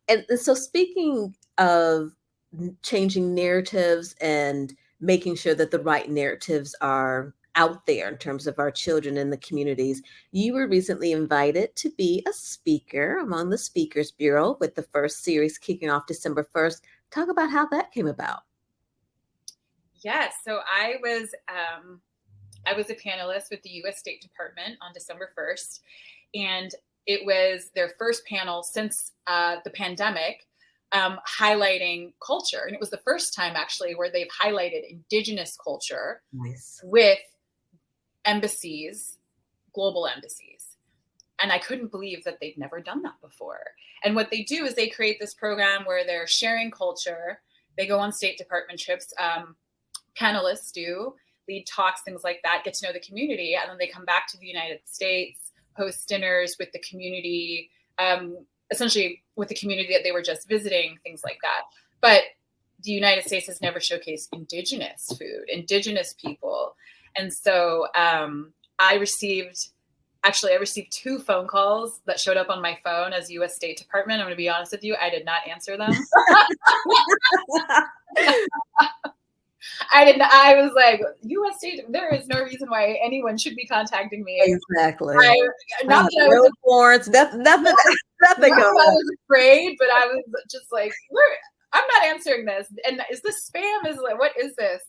And so speaking of changing narratives and making sure that the right narratives are out there in terms of our children in the communities, you were recently invited to be a speaker among the Speakers Bureau with the first series kicking off December 1st. Talk about how that came about. Yes, so I was a panelist with the U.S. State Department on December 1st, and it was their first panel since the pandemic, highlighting culture. And it was the first time actually where they've highlighted Indigenous culture Nice. with embassies, global embassies. And I couldn't believe that they'd never done that before. And what they do is they create this program where they're sharing culture. They go on State Department trips. Panelists do lead talks, things like that, get to know the community. And then they come back to the United States, host dinners with the community, essentially with the community that they were just visiting, things like that. But the United States has never showcased Indigenous food, Indigenous people. And so I received 2 phone calls that showed up on my phone as U.S. State Department. I'm going to be honest with you, I did not answer them. I was like, U.S. State, there is no reason why anyone should be contacting me. Exactly. Not that I was warrants, nothing I was afraid, but I was just like, I'm not answering this. And is this spam? Is like, what is this?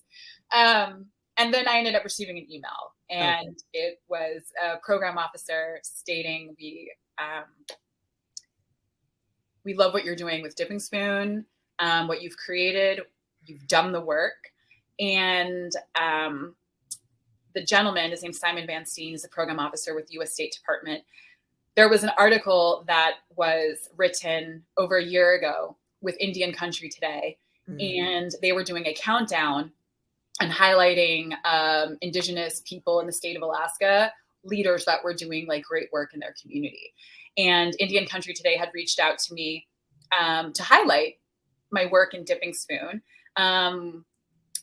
And then I ended up receiving an email, and it was a program officer stating we love what you're doing with Dipping Spoon, what you've created, you've done the work. And the gentleman, his name's Simon Van Steen, is a program officer with the U.S. State Department. There was an article that was written over a year ago with Indian Country Today, and they were doing a countdown and highlighting Indigenous people in the state of Alaska, leaders that were doing like great work in their community. And Indian Country Today had reached out to me to highlight my work in Dipping Spoon.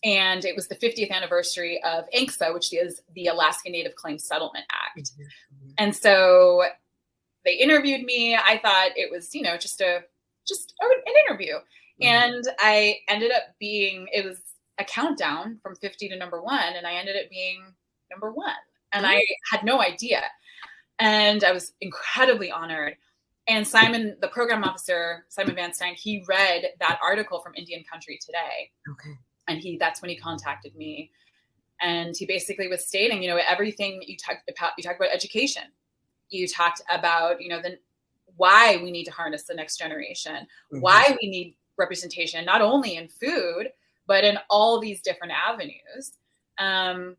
And it was the 50th anniversary of ANCSA, which is the Alaska Native Claims Settlement Act. And so they interviewed me. I thought it was, just an interview. And I ended up it was a countdown from 50 to number 1. And I ended up being number 1. And I had no idea. And I was incredibly honored. And Simon, the program officer, Simon Van Steen, he read that article from Indian Country Today. Okay. And that's when he contacted me. And he basically was stating, everything you talked about education. You talked about, why we need to harness the next generation, why we need representation, not only in food, but in all these different avenues. And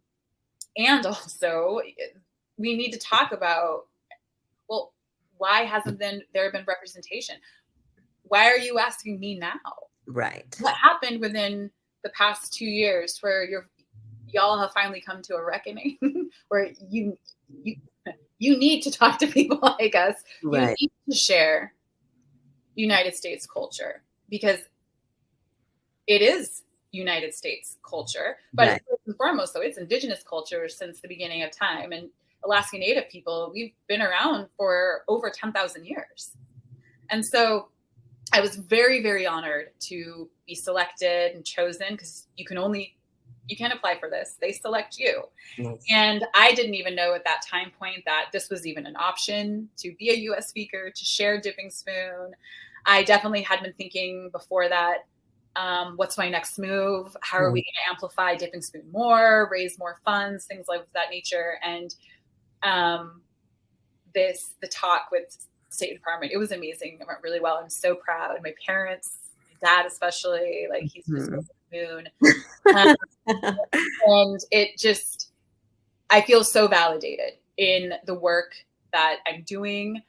also we need to talk about, well, why hasn't there been representation? Why are you asking me now? Right. What happened within the past 2 years where y'all have finally come to a reckoning where you need to talk to people like us. Right. You need to share United States culture, because it is United States culture, but first and foremost, though, it's Indigenous culture since the beginning of time. And Alaska Native people, we've been around for over 10,000 years. And so I was very, very honored to be selected and chosen, because you can't apply for this. They select you. Yes. And I didn't even know at that time point that this was even an option to be a U.S. speaker, to share Dipping Spoon. I definitely had been thinking before that, what's my next move? How are we going to amplify Dipping Spoon more, raise more funds, things like that nature. And the talk with State Department, it was amazing. It went really well. I'm so proud. My parents, my dad especially, like he's just over the moon. And it just, I feel so validated in the work that I'm doing.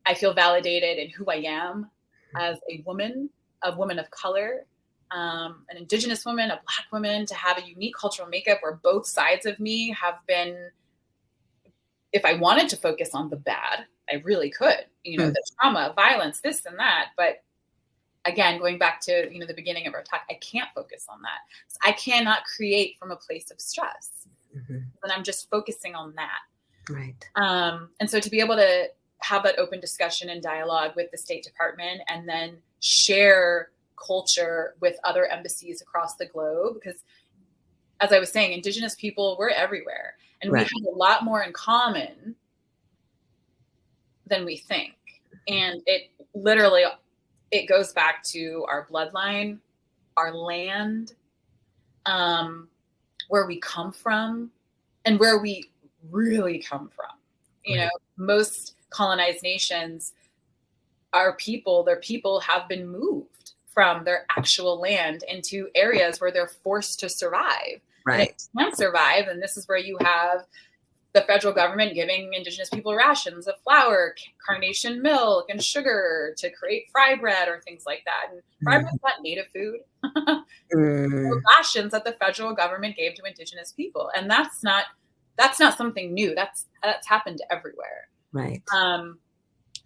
I feel validated in who I am as a woman of color, an Indigenous woman, a Black woman, to have a unique cultural makeup where both sides of me have been, if I wanted to focus on the bad, I really could, the trauma, violence, this and that. But again, going back to, the beginning of our talk, I can't focus on that. So I cannot create from a place of stress. And I'm just focusing on that. Right. And so to be able to have that open discussion and dialogue with the State Department, and then share culture with other embassies across the globe. Because as I was saying, Indigenous people, we're everywhere, and we Right. have a lot more in common than we think. And it literally, it goes back to our bloodline, our land, where we come from, and where we really come from. You know, most colonized nations, their people have been moved from their actual land into areas where they're forced to survive. And if Right. you can't survive, and this is where you have the federal government giving Indigenous people rations of flour, carnation milk, and sugar to create fry bread or things like that. And fry bread's not native food. Rations that the federal government gave to Indigenous people, and that's not something new. That's happened everywhere. Right.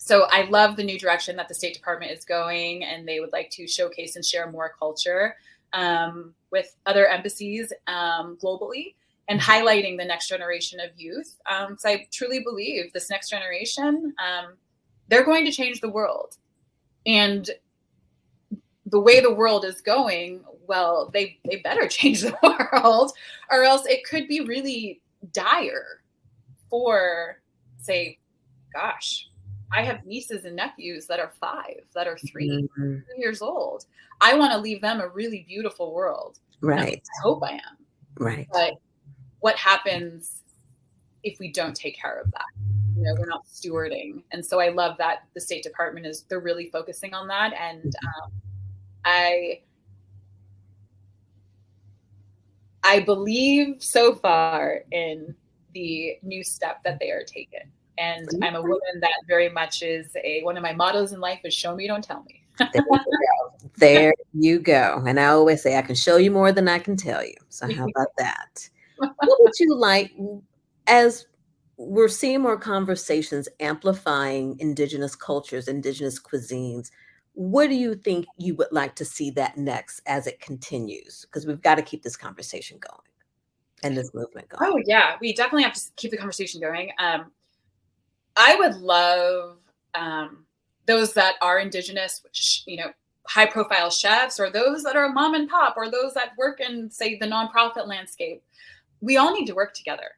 So I love the new direction that the State Department is going, and they would like to showcase and share more culture with other embassies globally, and highlighting the next generation of youth. Because I truly believe this next generation, they're going to change the world. And the way the world is going, well, they better change the world, or else it could be really dire for, say, gosh, I have nieces and nephews that are 5, that are 3 years old. I want to leave them a really beautiful world. Right. I hope I am. Right. But what happens if we don't take care of that? You know, we're not stewarding. And so I love that the State Department they're really focusing on that. And I believe so far in the new step that they are taking. And I'm a woman that very much is one of my mottos in life is show me, don't tell me. There you go. And I always say I can show you more than I can tell you. So how about that? What would you like, as we're seeing more conversations amplifying Indigenous cultures, Indigenous cuisines, what do you think you would like to see that next as it continues? Because we've got to keep this conversation going and this movement going. Oh, yeah. We definitely have to keep the conversation going. I would love those that are Indigenous, which, you know, high profile chefs, or those that are mom and pop, or those that work in, say, the nonprofit landscape. We all need to work together.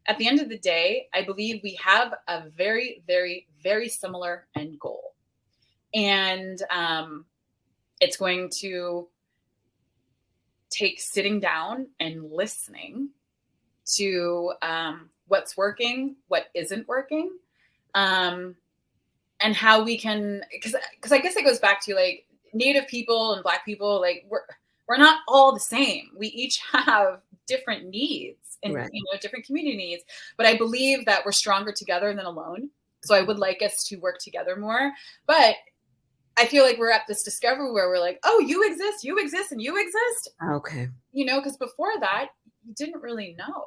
At the end of the day, I believe we have a very, very, very similar end goal. And it's going to take sitting down and listening to what's working, what isn't working, and how we can, because I guess it goes back to, like, Native people and Black people, like, we're not all the same. We each have different needs and Right. you know, different community needs. But I believe that we're stronger together than alone. So I would like us to work together more. But I feel like we're at this discovery where we're like, oh, you exist, and you exist. Okay. You know, because before that, you didn't really know.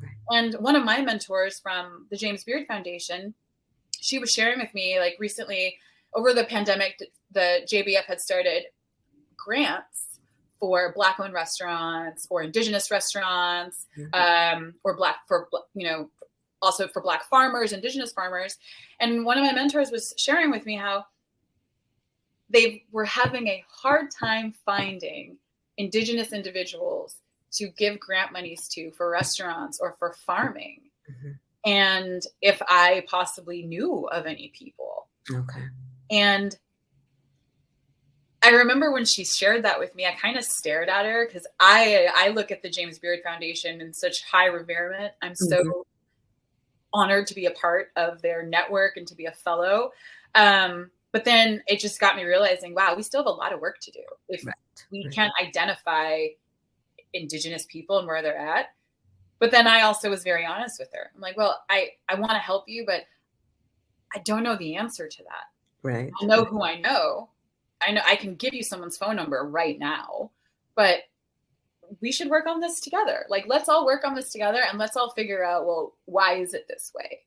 Right. And one of my mentors from the James Beard Foundation, she was sharing with me, like, recently over the pandemic, the JBF had started grants for Black-owned restaurants or Indigenous restaurants, or also for Black farmers, Indigenous farmers. And one of my mentors was sharing with me how they were having a hard time finding Indigenous individuals to give grant monies to for restaurants or for farming. And if I possibly knew of any people. Okay. And I remember when she shared that with me, I kind of stared at her, because I look at the James Beard Foundation in such high reverence. I'm so honored to be a part of their network and to be a fellow. But then it just got me realizing, wow, we still have a lot of work to do if we can't identify Indigenous people and where they're at. But then I also was very honest with her. I'm like, well, I want to help you, but I don't know the answer to that. Right. I know who I know. I know I can give you someone's phone number right now, but we should work on this together. Like, let's all work on this together, and let's all figure out, well, why is it this way?